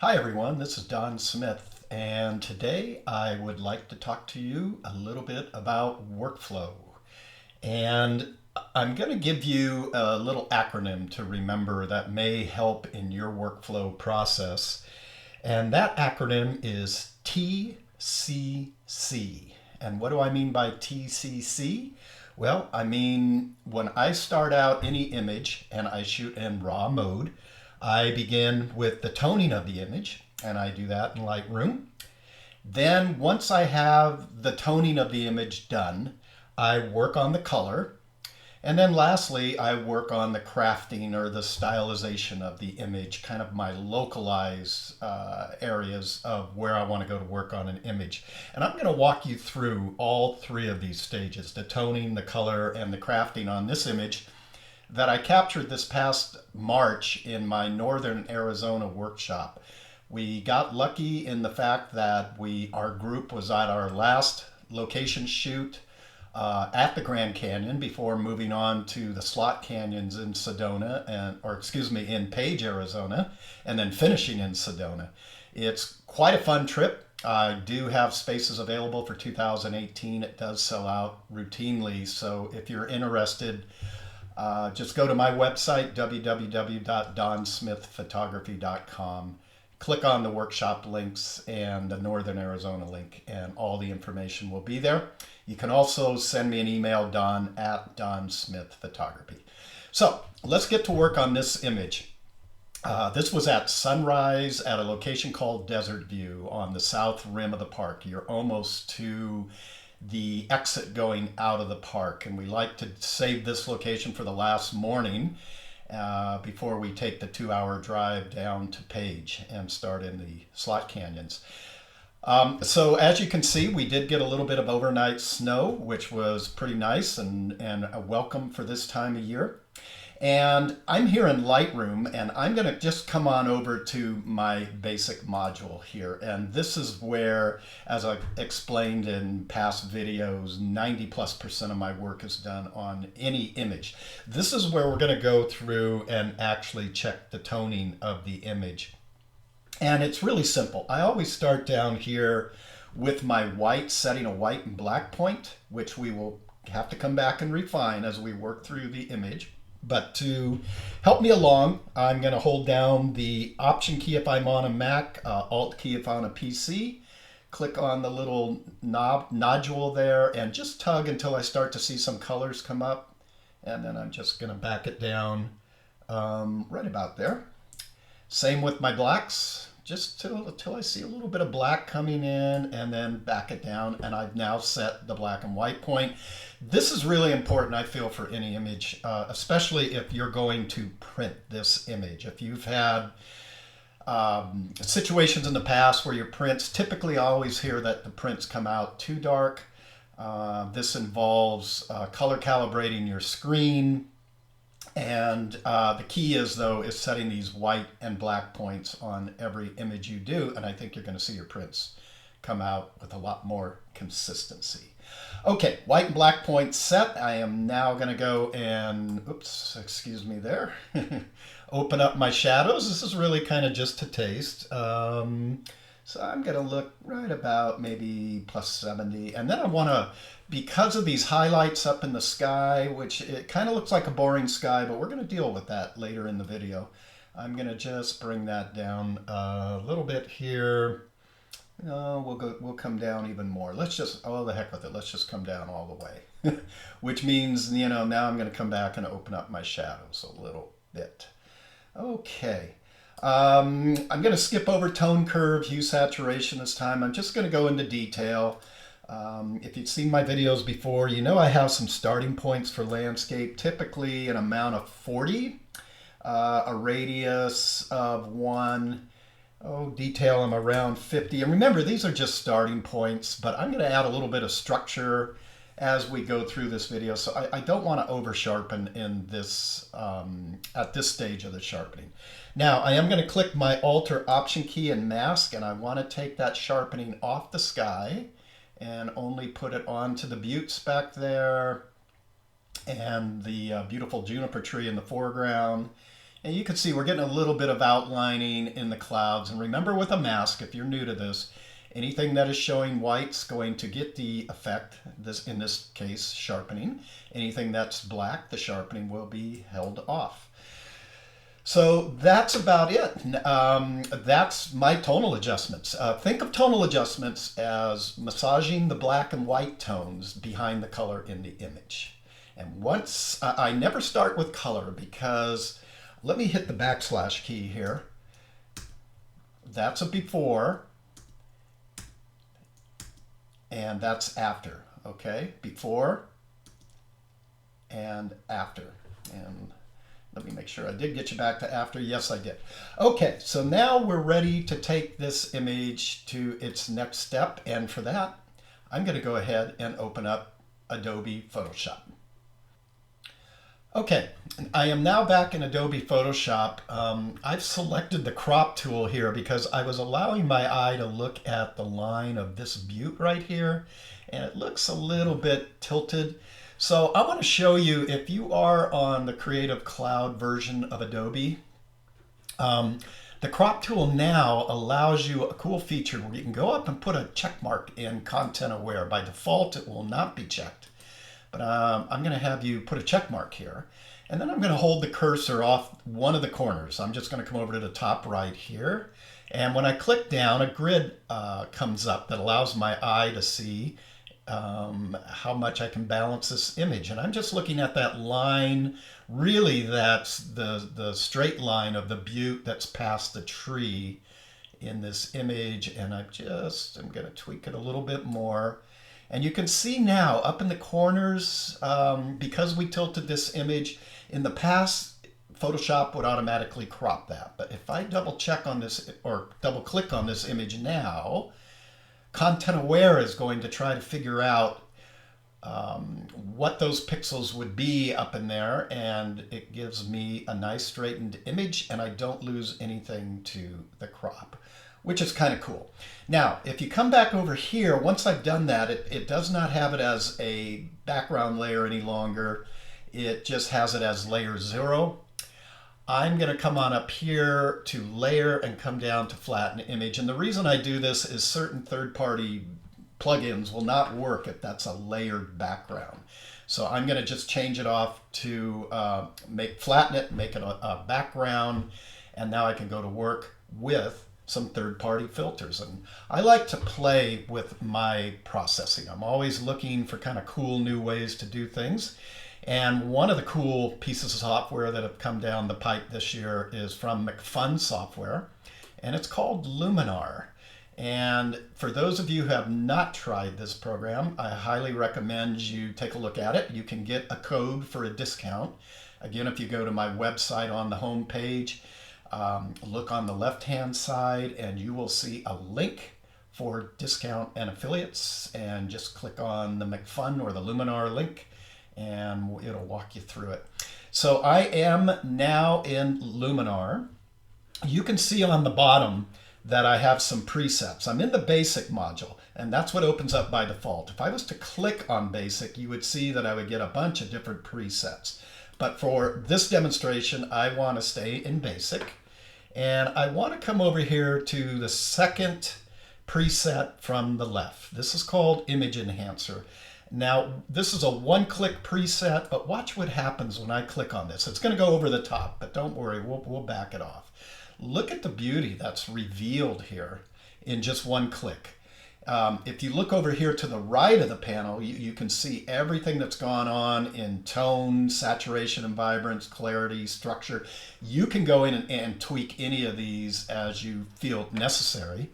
Hi everyone, this is Don Smith, and today I would like to talk to you a little bit about workflow. And I'm going to give you a little acronym to remember that may help in your workflow process. And that acronym is TCC. And what do I mean by TCC? Well, I mean, when I start out any image and I shoot in raw mode, I begin with the toning of the image, and I do that in Lightroom. Then once I have the toning of the image done, I work on the color. And then lastly, I work on the crafting or the stylization of the image, kind of my localized areas of where I want to go to work on an image. And I'm going to walk you through all three of these stages, the toning, the color, and the crafting on this image that I captured this past March in my Northern Arizona workshop. We got lucky in the fact that our group was at our last location shoot at the Grand Canyon before moving on to the slot canyons in in Page, Arizona, and then finishing in Sedona. It's quite a fun trip. I do have spaces available for 2018. It does sell out routinely, so if you're interested, just go to my website, www.donsmithphotography.com. Click on the workshop links and the Northern Arizona link, and all the information will be there. You can also send me an email, don@donsmithphotography. So let's get to work on this image. This was at sunrise at a location called Desert View on the south rim of the park. You're almost to the exit going out of the park, and we like to save this location for the last morning before we take the 2-hour drive down to Page and start in the slot canyons. So as you can see, we did get a little bit of overnight snow, which was pretty nice and a welcome for this time of year. And I'm here in Lightroom, and I'm going to just come on over to my basic module here. And this is where, as I've explained in past videos, 90+% of my work is done on any image. This is where we're going to go through and actually check the toning of the image. And it's really simple. I always start down here with my white, setting a white and black point, which we will have to come back and refine as we work through the image. But to help me along, I'm going to hold down the Option key if I'm on a Mac, Alt key if on a PC. Click on the little nodule there and just tug until I start to see some colors come up. And then I'm just going to back it down right about there. Same with my blacks, just till I see a little bit of black coming in, and then back it down. And I've now set the black and white point. This is really important, I feel, for any image, especially if you're going to print this image. If you've had situations in the past where your prints, typically I always hear that the prints come out too dark. This involves color calibrating your screen. And the key is setting these white and black points on every image you do. And I think you're going to see your prints come out with a lot more consistency. Okay, white and black points set. I am now going to go and, oops, excuse me there, open up my shadows. This is really kind of just to taste. So I'm going to look right about maybe +70. And then I want to, because of these highlights up in the sky, which it kind of looks like a boring sky, but we're going to deal with that later in the video. I'm going to just bring that down a little bit here. We'll come down even more. Let's just, oh, the heck with it. Let's just come down all the way. Which means, now I'm going to come back and open up my shadows a little bit. Okay. I'm going to skip over tone curve, hue, saturation this time. I'm just going to go into detail. If you've seen my videos before, I have some starting points for landscape, typically an amount of 40, a radius of 1. Detail I'm around 50. And remember, these are just starting points, but I'm going to add a little bit of structure as we go through this video. So I don't want to over sharpen in this at this stage of the sharpening. Now I am going to click my Alt or Option key and mask, and I want to take that sharpening off the sky and only put it onto the buttes back there and the beautiful juniper tree in the foreground And you can see we're getting a little bit of outlining in the clouds. And remember, with a mask, if you're new to this, anything that is showing white's going to get the effect, in this case, sharpening. Anything that's black, the sharpening will be held off. So that's about it. That's my tonal adjustments. Think of tonal adjustments as massaging the black and white tones behind the color in the image. And once, I never start with color because, let me hit the backslash key here. That's a before, and that's after, okay? Before and after. And let me make sure I did get you back to after. Yes, I did. Okay, so now we're ready to take this image to its next step. And for that, I'm going to go ahead and open up Adobe Photoshop. Okay, I am now back in Adobe Photoshop. I've selected the crop tool here because I was allowing my eye to look at the line of this butte right here, and it looks a little bit tilted. So I want to show you, if you are on the Creative Cloud version of Adobe, the crop tool now allows you a cool feature where you can go up and put a check mark in Content Aware. By default, it will not be checked, but I'm going to have you put a check mark here. And then I'm going to hold the cursor off one of the corners. I'm just going to come over to the top right here. And when I click down, a grid comes up that allows my eye to see how much I can balance this image. And I'm just looking at that line. Really, that's the straight line of the butte that's past the tree in this image. And I'm going to tweak it a little bit more. And you can see now up in the corners, because we tilted this image, in the past, Photoshop would automatically crop that. But if I double check on this or double click on this image now, Content Aware is going to try to figure out what those pixels would be up in there, and it gives me a nice straightened image, and I don't lose anything to the crop, which is kind of cool. Now, if you come back over here, once I've done that, it does not have it as a background layer any longer. It just has it as layer 0. I'm going to come on up here to layer and come down to flatten image. And the reason I do this is certain third-party plugins will not work if that's a layered background. So I'm going to just change it off to flatten it, make it a background, and now I can go to work with some third-party filters. And I like to play with my processing. I'm always looking for kind of cool new ways to do things. And one of the cool pieces of software that have come down the pipe this year is from McFun Software, and it's called Luminar. And for those of you who have not tried this program, I highly recommend you take a look at it. You can get a code for a discount. Again, if you go to my website on the home page, look on the left-hand side, and you will see a link for discount and affiliates, and just click on the McFun or the Luminar link, and it'll walk you through it. So I am now in Luminar. You can see on the bottom that I have some presets. I'm in the basic module, and that's what opens up by default. If I was to click on basic, you would see that I would get a bunch of different presets. But for this demonstration, I want to stay in basic, and I want to come over here to the second preset from the left. This is called Image Enhancer. Now, this is a one-click preset, but watch what happens when I click on this. It's going to go over the top, but don't worry, we'll back it off. Look at the beauty that's revealed here in just one click. If you look over here to the right of the panel, you can see everything that's gone on in tone, saturation and vibrance, clarity, structure. You can go in and tweak any of these as you feel necessary.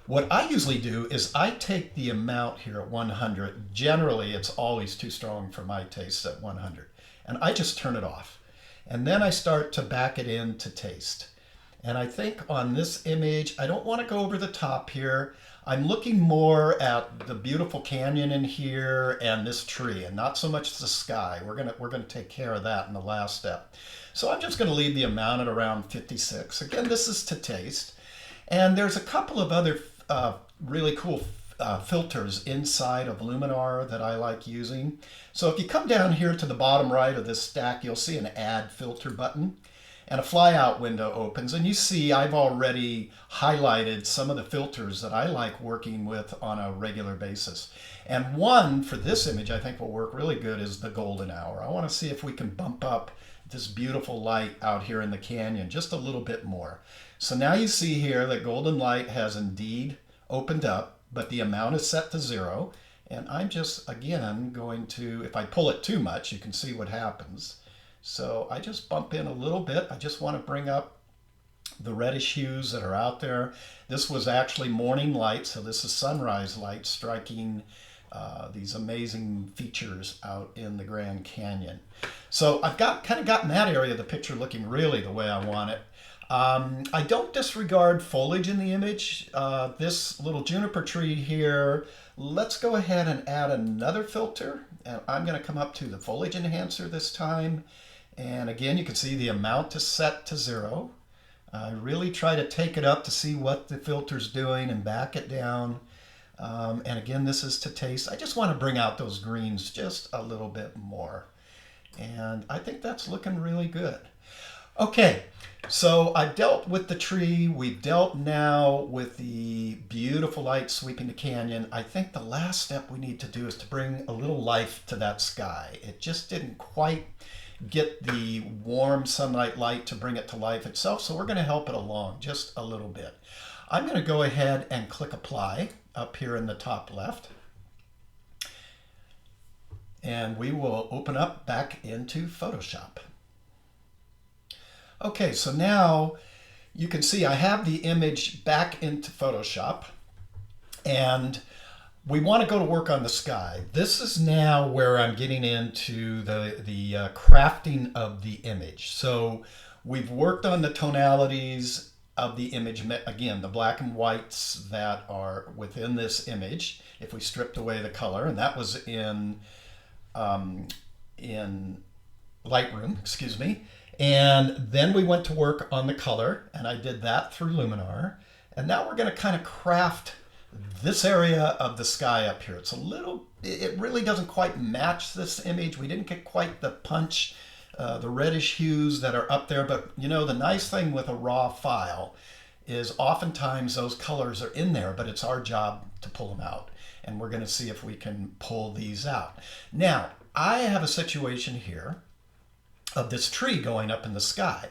What I usually do is I take the amount here at 100. Generally, it's always too strong for my taste at 100. And I just turn it off. And then I start to back it in to taste. And I think on this image, I don't want to go over the top here. I'm looking more at the beautiful canyon in here and this tree, and not so much the sky. We're gonna take care of that in the last step. So I'm just gonna leave the amount at around 56. Again, this is to taste. And there's a couple of other really cool filters inside of Luminar that I like using. So if you come down here to the bottom right of this stack, you'll see an Add Filter button. and a flyout window opens, and you see I've already highlighted some of the filters that I like working with on a regular basis. And one for this image I think will work really good is the golden hour. I want to see if we can bump up this beautiful light out here in the canyon just a little bit more. So now you see here that golden light has indeed opened up, but the amount is set to 0. And I'm just, again, going to, if I pull it too much, you can see what happens. So I just bump in a little bit. I just want to bring up the reddish hues that are out there. This was actually morning light, so this is sunrise light striking these amazing features out in the Grand Canyon. So I've kind of gotten that area of the picture looking really the way I want it. I don't disregard foliage in the image. This little juniper tree here, let's go ahead and add another filter. And I'm going to come up to the foliage enhancer this time. And again, you can see the amount is set to 0. I really try to take it up to see what the filter's doing and back it down. And again, this is to taste. I just want to bring out those greens just a little bit more. And I think that's looking really good. Okay, so I've dealt with the tree. We've dealt now with the beautiful light sweeping the canyon. I think the last step we need to do is to bring a little life to that sky. It just didn't quite get the warm sunlight light to bring it to life itself, so we're going to help it along just a little bit. I'm going to go ahead and click apply up here in the top left. And we will open up back into Photoshop. Okay, so now you can see I have the image back into Photoshop, and we want to go to work on the sky. This is now where I'm getting into the crafting of the image. So we've worked on the tonalities of the image, again, the black and whites that are within this image, if we stripped away the color, and that was in Lightroom, excuse me. And then we went to work on the color, and I did that through Luminar. And now we're going to kind of craft this area of the sky up here. It's a little, it really doesn't quite match this image. We didn't get quite the punch, the reddish hues that are up there. But you know, the nice thing with a raw file is oftentimes those colors are in there, but it's our job to pull them out. And we're going to see if we can pull these out. Now, I have a situation here of this tree going up in the sky.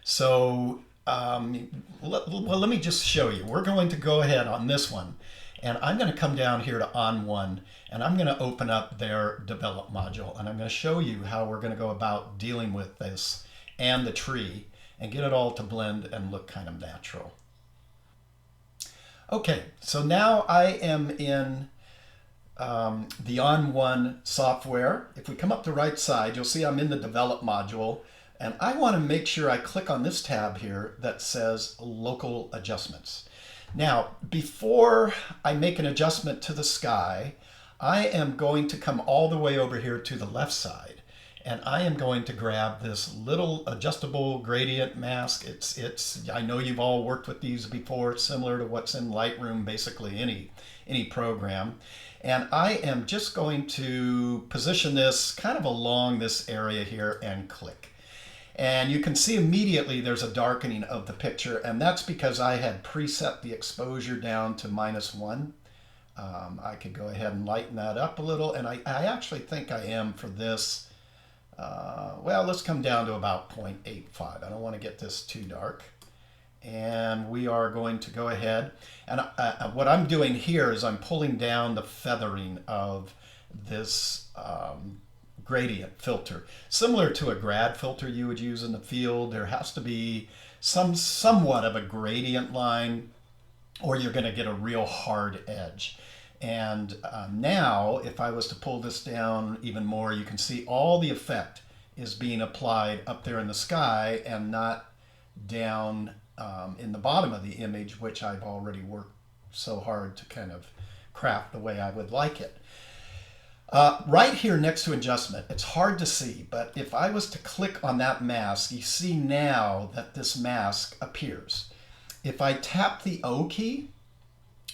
So let me just show you. We're going to go ahead on this one, and I'm going to come down here to OnOne, and I'm going to open up their develop module, and I'm going to show you how we're going to go about dealing with this and the tree and get it all to blend and look kind of natural. Okay, so now I am in the OnOne software. If we come up the right side, you'll see I'm in the develop module, and I want to make sure I click on this tab here that says local adjustments. Now, before I make an adjustment to the sky, I am going to come all the way over here to the left side, and I am going to grab this little adjustable gradient mask. I know you've all worked with these before. It's similar to what's in Lightroom, basically any program. And I am just going to position this kind of along this area here and click. And you can see immediately there's a darkening of the picture, and that's because I had preset the exposure down to -1. I could go ahead and lighten that up a little, and I actually think I am for this. Well, let's come down to about 0.85. I don't want to get this too dark. And we are going to go ahead, and what I'm doing here is I'm pulling down the feathering of this gradient filter. Similar to a grad filter you would use in the field, there has to be somewhat of a gradient line, or you're going to get a real hard edge. And now, if I was to pull this down even more, you can see all the effect is being applied up there in the sky and not down in the bottom of the image, which I've already worked so hard to kind of craft the way I would like it. Right here next to adjustment, it's hard to see, but if I was to click on that mask, you see now that this mask appears. If I tap the O key,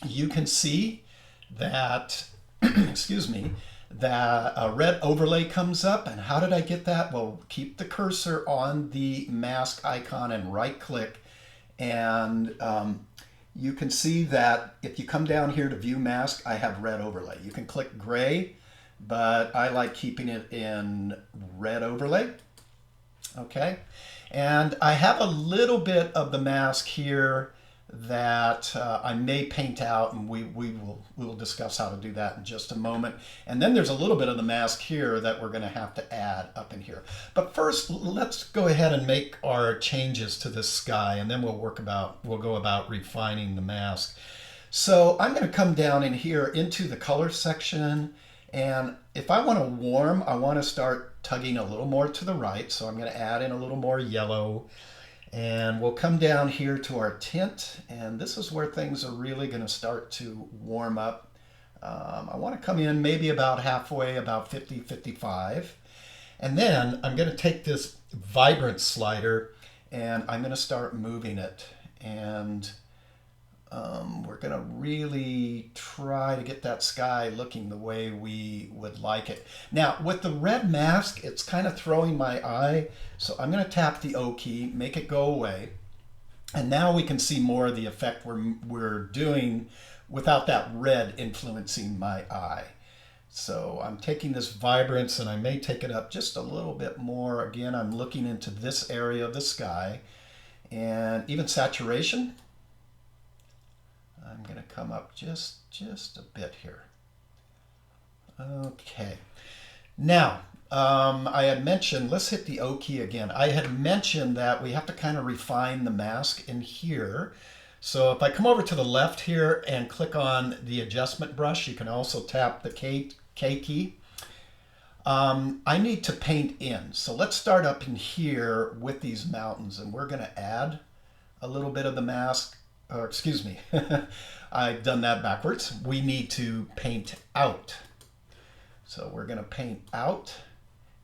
you can see that, excuse me, that a red overlay comes up. And how did I get that? Well, keep the cursor on the mask icon and right click, and you can see that if you come down here to view mask, I have red overlay. You can click gray, but I like keeping it in red overlay. Okay, and I have a little bit of the mask here that I may paint out, and we will discuss how to do that in just a moment. And then there's a little bit of the mask here that we're going to have to add up in here. But first, let's go ahead and make our changes to this sky, and then we'll go about refining the mask. So I'm going to come down in here into the color section, and if I want to warm, I want to start tugging a little more to the right. So I'm going to add in a little more yellow. And we'll come down here to our tint, and this is where things are really going to start to warm up. I want to come in maybe about halfway, about 50, 55. And then I'm going to take this vibrance slider and I'm going to start moving it. And we're going to really try to get that sky looking the way we would like it. Now, with the red mask, it's kind of throwing my eye. So I'm going to tap the O key, make it go away. And now we can see more of the effect we're doing without that red influencing my eye. So I'm taking this vibrance and I may take it up just a little bit more. Again, I'm looking into this area of the sky, and even saturation. I'm going to come up just a bit here. Okay. Now, I had mentioned, let's hit the O key again. I had mentioned that we have to kind of refine the mask in here. So if I come over to the left here and click on the adjustment brush, you can also tap the K key. I need to paint in. So let's start up in here with these mountains, and we're going to add a little bit of the mask. Or excuse me, I've done that backwards. We need to paint out. So we're going to paint out,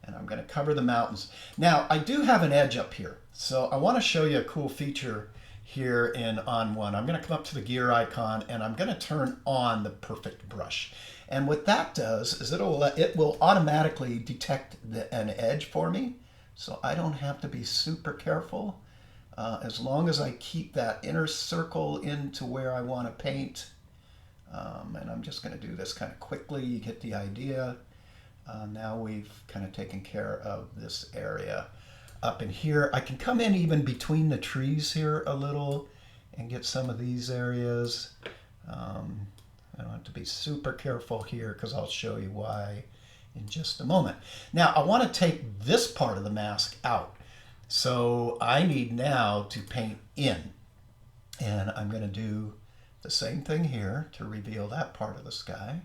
and I'm going to cover the mountains. Now, I do have an edge up here. So I want to show you a cool feature here in OnOne. I'm going to come up to the gear icon, and I'm going to turn on the perfect brush. And what that does is it will automatically detect an edge for me. So I don't have to be super careful. As long as I keep that inner circle into where I want to paint. And I'm just going to do this kind of quickly. You get the idea. Now we've kind of taken care of this area. Up in here, I can come in even between the trees here a little and get some of these areas. I don't have to be super careful here because I'll show you why in just a moment. Now, I want to take this part of the mask out. So I need now to paint in, and I'm going to do the same thing here to reveal that part of the sky.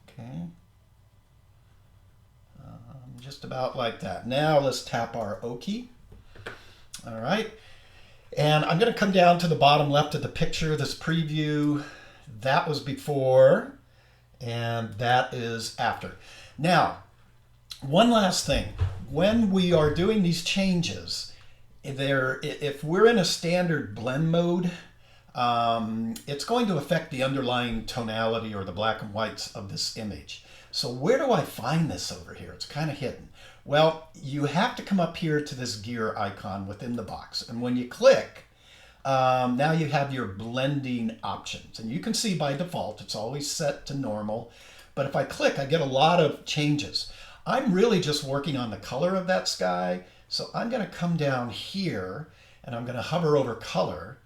Okay, just about like that. Now let's tap our O key. All right, and I'm going to come down to the bottom left of the picture, this preview. That was before, and that is after. Now, one last thing. When we are doing these changes, if we're in a standard blend mode, it's going to affect the underlying tonality or the black and whites of this image. So where do I find this over here? It's kind of hidden. Well, you have to come up here to this gear icon within the box. And when you click, now you have your blending options. And you can see by default, it's always set to normal. But if I click, I get a lot of changes. I'm really just working on the color of that sky. So I'm going to come down here and I'm going to hover over color,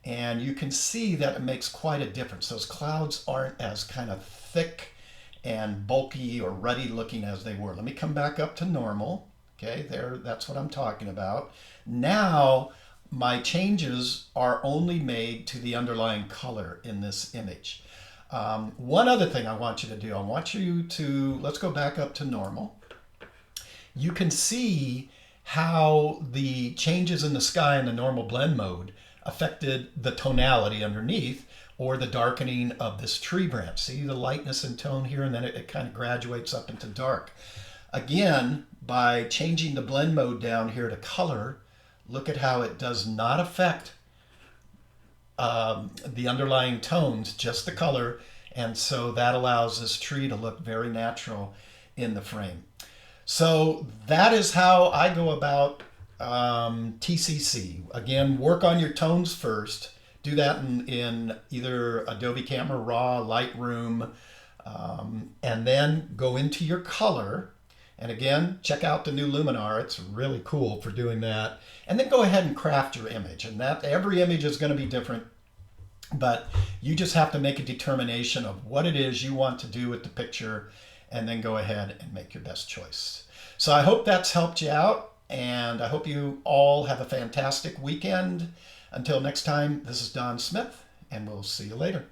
and you can see that it makes quite a difference. Those clouds aren't as kind of thick and bulky or ruddy looking as they were. Let me come back up to normal. Okay, there, that's what I'm talking about. Now my changes are only made to the underlying color in this image. One other thing I want you to do, I want you to, let's go back up to normal. You can see how the changes in the sky in the normal blend mode affected the tonality underneath, or the darkening of this tree branch. See the lightness and tone here, and then it kind of graduates up into dark. Again, by changing the blend mode down here to color, look at how it does not affect the underlying tones, just the color, And so that allows this tree to look very natural in the frame. So that is how I go about TCC. Again, work on your tones first. Do that in either Adobe Camera Raw, Lightroom, and then go into your color. And again, check out the new Luminar. It's really cool for doing that. And then go ahead and craft your image. And that every image is going to be different, but you just have to make a determination of what it is you want to do with the picture, and then go ahead and make your best choice. So I hope that's helped you out, and I hope you all have a fantastic weekend. Until next time, this is Don Smith, and we'll see you later.